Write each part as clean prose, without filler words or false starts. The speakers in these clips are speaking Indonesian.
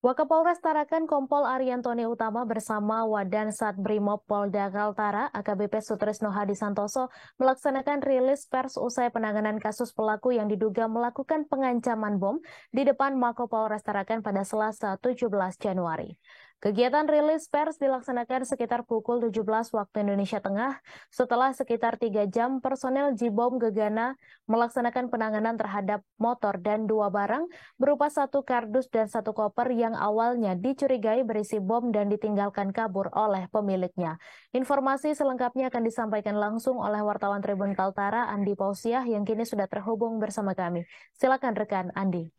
Wakapolres Tarakan Kompol Ariantoni Utama bersama Wadan Satbrimob Polda Kaltara AKBP Sutrisno Hadi Santoso melaksanakan rilis pers usai penanganan kasus pelaku yang diduga melakukan pengancaman bom di depan Mako Polres Tarakan pada Selasa 17 Januari. Kegiatan rilis pers dilaksanakan sekitar pukul 17 waktu Indonesia Tengah setelah sekitar 3 jam personel Jibom Gegana melaksanakan penanganan terhadap motor dan 2 barang berupa 1 kardus dan 1 koper yang awalnya dicurigai berisi bom dan ditinggalkan kabur oleh pemiliknya. Informasi selengkapnya akan disampaikan langsung oleh wartawan Tribun Kaltara Andi Pausiah yang kini sudah terhubung bersama kami. Silakan rekan Andi.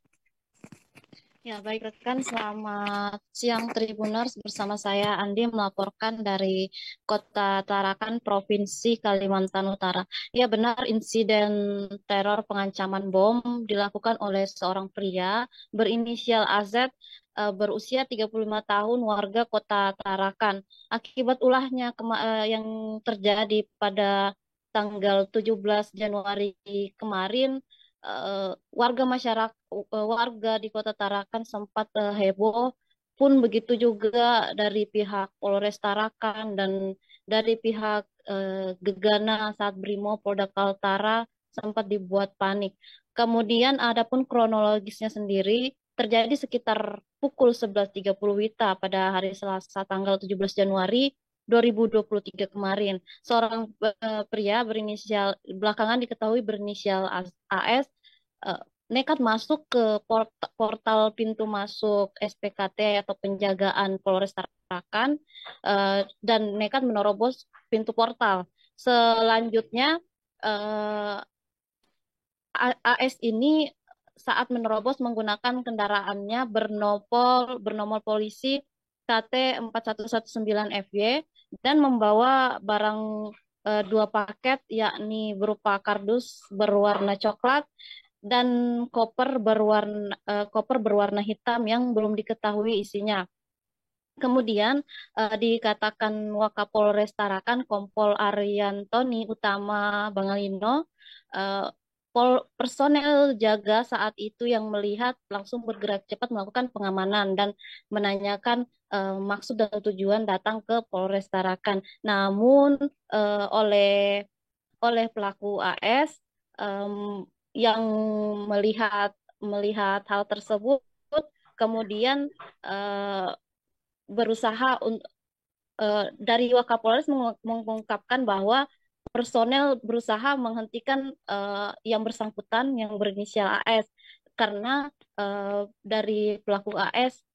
Ya, baik rekan, selamat siang Tribuners. Bersama saya Andi melaporkan dari Kota Tarakan, Provinsi Kalimantan Utara. Ya, benar insiden teror pengancaman bom dilakukan oleh seorang pria berinisial AZ berusia 35 tahun warga Kota Tarakan. Akibat ulahnya yang terjadi pada tanggal 17 Januari kemarin, warga di Kota Tarakan sempat heboh, pun begitu juga dari pihak Polres Tarakan dan dari pihak Gegana Satbrimo Polda Kaltara sempat dibuat panik. Kemudian adapun kronologisnya sendiri terjadi sekitar pukul 11.30 WITA pada hari Selasa tanggal 17 Januari 2023 kemarin. Seorang pria berinisial belakangan diketahui berinisial AS eh, nekat masuk ke portal pintu masuk SPKT atau penjagaan Polres Tarakan dan nekat menerobos pintu portal. Selanjutnya eh, AS ini saat menerobos menggunakan kendaraannya bernomor polisi KT 4119 FY dan membawa barang 2 paket yakni berupa kardus berwarna coklat dan koper berwarna hitam yang belum diketahui isinya. Kemudian dikatakan Wakapolres Tarakan Kompol Ariantoni Utama Bangalino, eh, personel jaga saat itu yang melihat langsung bergerak cepat melakukan pengamanan dan menanyakan maksud dan tujuan datang ke Polres Tarakan. Namun oleh pelaku AS em, yang melihat melihat hal tersebut kemudian eh, berusaha dari Wakapolres mengungkapkan bahwa personel berusaha menghentikan yang bersangkutan yang berinisial AS karena dari pelaku AS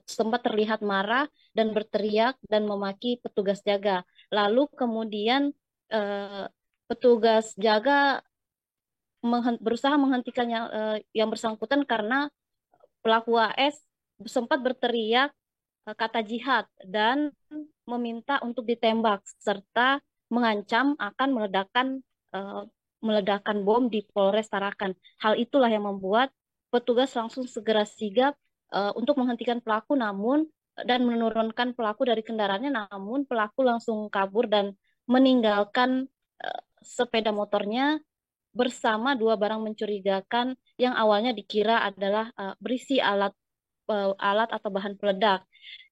sempat terlihat marah dan berteriak dan memaki petugas jaga. Lalu kemudian eh, petugas jaga berusaha menghentikannya yang bersangkutan karena pelaku AS sempat berteriak kata jihad dan meminta untuk ditembak serta mengancam akan eh, meledakkan bom di Polres Tarakan. Hal itulah yang membuat petugas langsung segera sigap untuk menghentikan pelaku dan menurunkan pelaku dari kendaraannya, namun pelaku langsung kabur dan meninggalkan sepeda motornya bersama 2 barang mencurigakan yang awalnya dikira adalah berisi alat atau bahan peledak.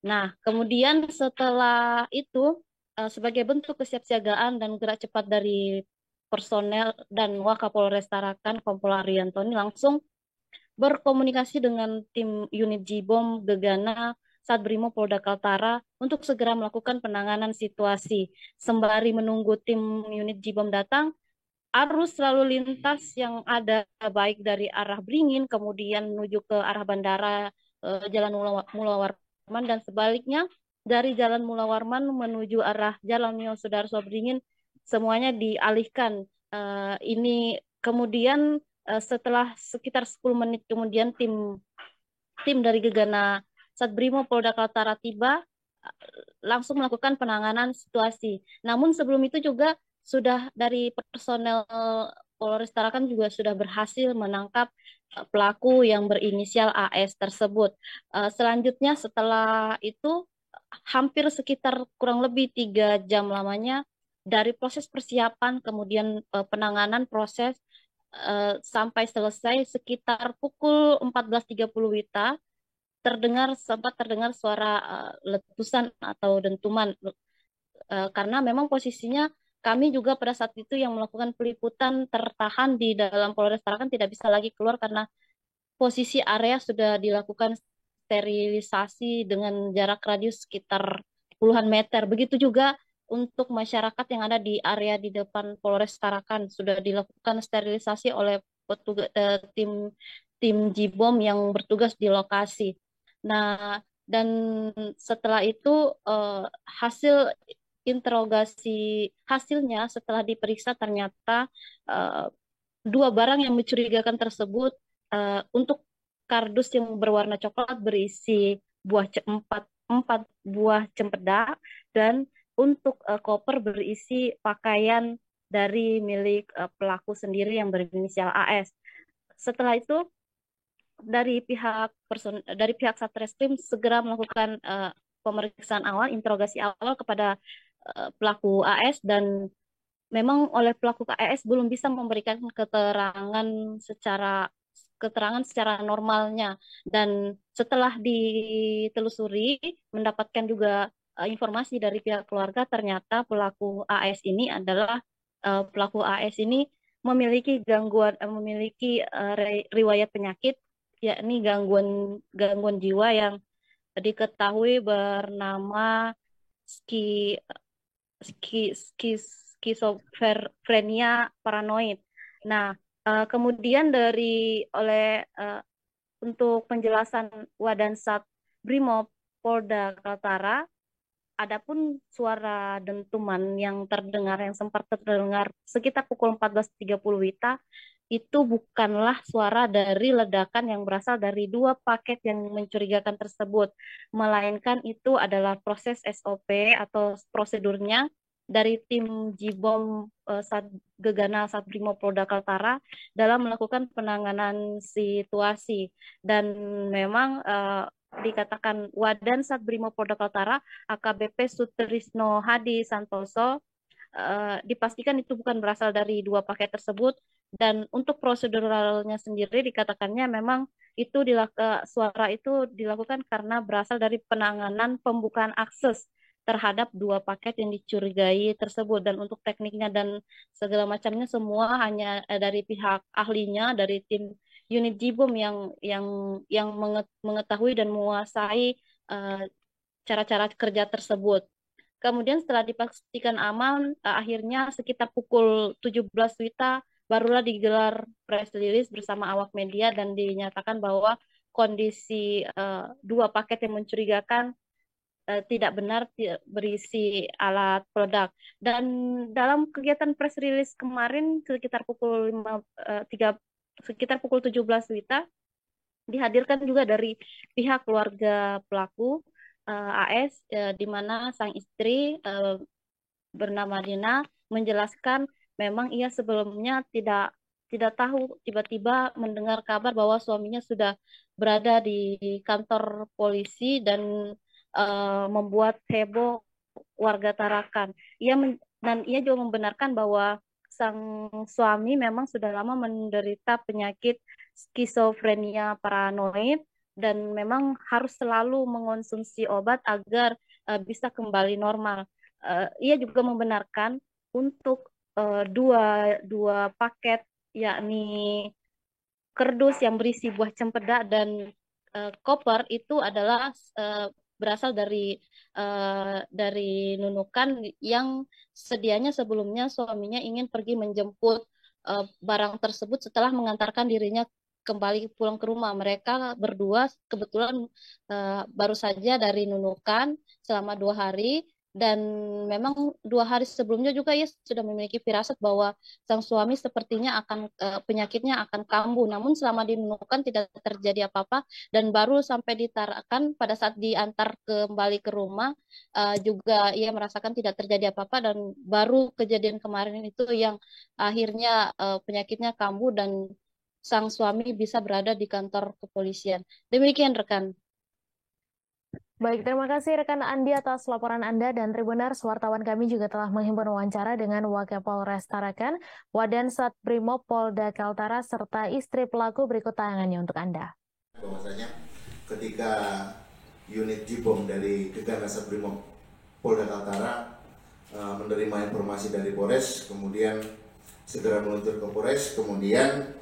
Nah, kemudian setelah itu, sebagai bentuk kesiapsiagaan dan gerak cepat dari personel dan Wakapolres Tarakan, Kompol Ariantoni langsung berkomunikasi dengan tim unit Jibom Gegana Satbrimo Polda Kaltara untuk segera melakukan penanganan situasi. Sembari menunggu tim unit Jibom datang, arus lalu lintas yang ada baik dari arah Beringin kemudian menuju ke arah bandara Jalan Mula Warman dan sebaliknya dari Jalan Mula Warman menuju arah Jalan Mio Sudarso Beringin semuanya dialihkan. Ini kemudian setelah sekitar 10 menit kemudian tim tim dari Gegana Satbrimo Polda Kaltara tiba langsung melakukan penanganan situasi. Namun sebelum itu juga sudah dari personel Polres Tarakan juga sudah berhasil menangkap pelaku yang berinisial AS tersebut. Selanjutnya setelah itu hampir sekitar kurang lebih 3 jam lamanya dari proses persiapan kemudian penanganan proses sampai selesai sekitar pukul 14.30 WITA sempat terdengar suara letusan atau dentuman. Karena memang posisinya kami juga pada saat itu yang melakukan peliputan tertahan di dalam Polres Tarakan, tidak bisa lagi keluar karena posisi area sudah dilakukan sterilisasi dengan jarak radius sekitar puluhan meter. Begitu juga untuk masyarakat yang ada di area di depan Polres Tarakan sudah dilakukan sterilisasi oleh petugas tim tim Jibom yang bertugas di lokasi. Nah, dan setelah itu hasil hasilnya setelah diperiksa ternyata eh, dua barang yang mencurigakan tersebut, untuk kardus yang berwarna coklat berisi empat buah cempedak, dan untuk koper berisi pakaian dari milik pelaku sendiri yang berinisial AS. Setelah itu dari pihak Satreskrim segera melakukan pemeriksaan awal, interogasi awal kepada pelaku AS, dan memang oleh pelaku KS belum bisa memberikan keterangan secara normalnya. Dan setelah ditelusuri mendapatkan juga informasi dari pihak keluarga, ternyata pelaku AS ini memiliki riwayat penyakit, yakni gangguan gangguan jiwa yang diketahui bernama ski skizofrenia paranoid. Nah, kemudian untuk penjelasan Wadansat Brimob Polda Kaltara, adapun suara dentuman yang sempat terdengar sekitar pukul 14.30 WITA itu bukanlah suara dari ledakan yang berasal dari dua paket yang mencurigakan tersebut, melainkan itu adalah proses SOP atau prosedurnya dari tim Jibom Gegana Satbrimob Polda Kaltara dalam melakukan penanganan situasi. Dan memang dikatakan Wadan Satbrimob Polda Kaltara AKBP Sutrisno Hadi Santoso, dipastikan itu bukan berasal dari dua paket tersebut. Dan untuk proseduralnya sendiri dikatakannya memang suara itu dilakukan karena berasal dari penanganan pembukaan akses terhadap dua paket yang dicurigai tersebut. Dan untuk tekniknya dan segala macamnya semua hanya dari pihak ahlinya, dari tim unit Jibom yang mengetahui dan menguasai cara-cara kerja tersebut. Kemudian setelah dipastikan aman, akhirnya sekitar pukul 17 WITA barulah digelar press release bersama awak media dan dinyatakan bahwa kondisi dua paket yang mencurigakan tidak benar, berisi alat peledak. Dan dalam kegiatan press release kemarin sekitar pukul 17 WITA dihadirkan juga dari pihak keluarga pelaku AS, di mana sang istri bernama Dina menjelaskan memang ia sebelumnya tidak tidak tahu, tiba-tiba mendengar kabar bahwa suaminya sudah berada di kantor polisi dan membuat heboh warga Tarakan. Dan ia juga membenarkan bahwa sang suami memang sudah lama menderita penyakit skizofrenia paranoid dan memang harus selalu mengonsumsi obat agar bisa kembali normal. Ia juga membenarkan untuk dua dua paket, yakni kerdus yang berisi buah cempedak dan koper itu adalah berasal dari nunukan yang sedianya sebelumnya suaminya ingin pergi menjemput barang tersebut setelah mengantarkan dirinya kembali pulang ke rumah. Mereka berdua kebetulan baru saja dari nunukan selama 2 hari, dan memang 2 hari sebelumnya juga ia sudah memiliki firasat bahwa sang suami sepertinya penyakitnya akan kambuh. Namun selama dinunukan tidak terjadi apa-apa, dan baru sampai ditarakan pada saat diantar kembali ke rumah juga ia merasakan tidak terjadi apa-apa, dan baru kejadian kemarin itu yang akhirnya penyakitnya kambuh dan sang suami bisa berada di kantor kepolisian. Demikian rekan. Baik, terima kasih rekan Andi atas laporan Anda, dan Tribuners, wartawan kami juga telah menghimpun wawancara dengan Wakil Polres Tarakan, Wadan Satbrimob Polda Kaltara, serta istri pelaku. Berikut tayangannya untuk Anda. Bahwasanya ketika unit Jibom dari Gegana Satrimob Polda Kaltara menerima informasi dari Polres, kemudian segera meluncur ke Polres, kemudian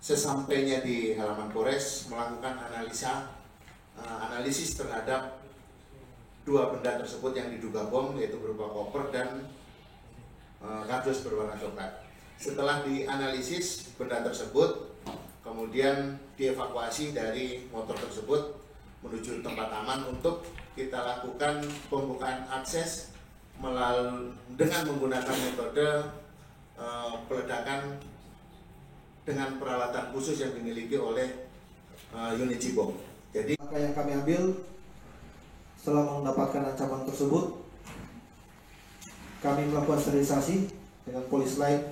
sesampainya di halaman Polres melakukan analisis terhadap dua benda tersebut yang diduga bom, yaitu berupa koper dan kardus berwarna coklat. Setelah dianalisis benda tersebut, kemudian dievakuasi dari motor tersebut menuju tempat aman untuk kita lakukan pembukaan akses dengan menggunakan metode peledakan dengan peralatan khusus yang dimiliki oleh unit Jibom. Jadi langkah yang kami ambil setelah mendapatkan ancaman tersebut, kami melakukan sterilisasi dengan polis lain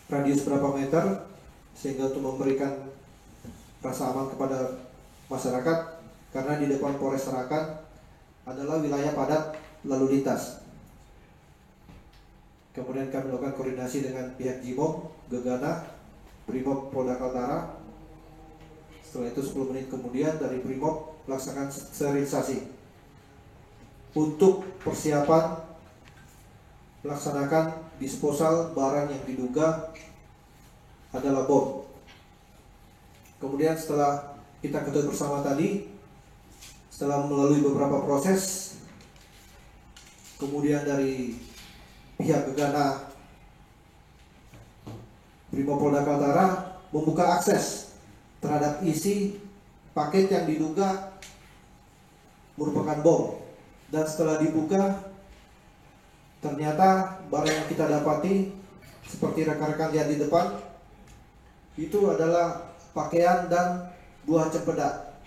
radius berapa meter sehingga untuk memberikan rasa aman kepada masyarakat, karena di depan Polres Tarakan adalah wilayah padat lalu lintas. Kemudian kami melakukan koordinasi dengan pihak Jibom, Gegana, Brimob Polda Kaltara. Setelah itu 10 menit kemudian dari Brimob melaksanakan sterilisasi untuk persiapan melaksanakan disposal barang yang diduga adalah bom. Kemudian setelah kita ketahui bersama tadi, setelah melalui beberapa proses, kemudian dari pihak Gegana Brimob Polda Kaltara membuka akses terhadap isi paket yang diduga merupakan bom, dan setelah dibuka ternyata barang yang kita dapati seperti rekan-rekan lihat di depan itu adalah pakaian dan buah cempedak.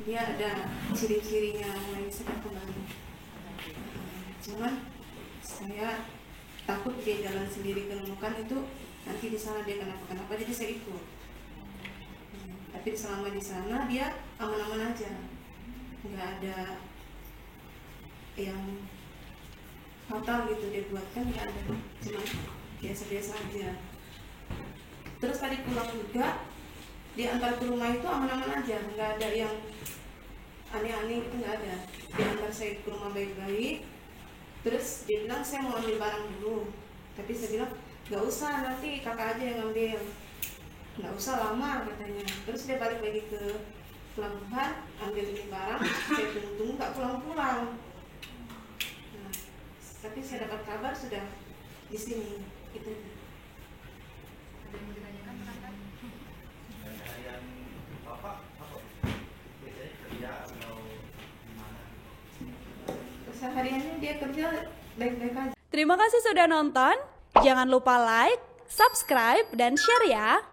Dia ada ciri-cirinya mulai sedang kembali. Cuman saya takut dia jalan sendiri ke Nunukan, itu nanti di sana dia kenapa-kenapa, jadi saya ikut. Tapi selama di sana dia aman-aman aja, nggak ada yang fatal gitu dia buat, kan nggak ada, cuma biasa-biasa aja. Terus tadi pulang juga diantar ke rumah itu aman-aman aja, nggak ada yang aneh-aneh gitu, nggak ada. Diantar saya ke rumah baik-baik. Terus dia bilang saya mau ambil barang dulu, tapi saya bilang nggak usah, nanti kakak aja yang ambil, nggak usah lama katanya. Terus dia balik lagi ke pelabuhan ambil ini barang, saya tunggu-tunggu nggak pulang-pulang. Nah, tapi saya dapat kabar sudah di sini. Itu. Ada yang ditanyakan kakak? Harian bapak apa? Biasanya kerja atau gimana? Sehariannya dia kerja baik-baik aja. Terima kasih sudah nonton. Jangan lupa like, subscribe, dan share ya.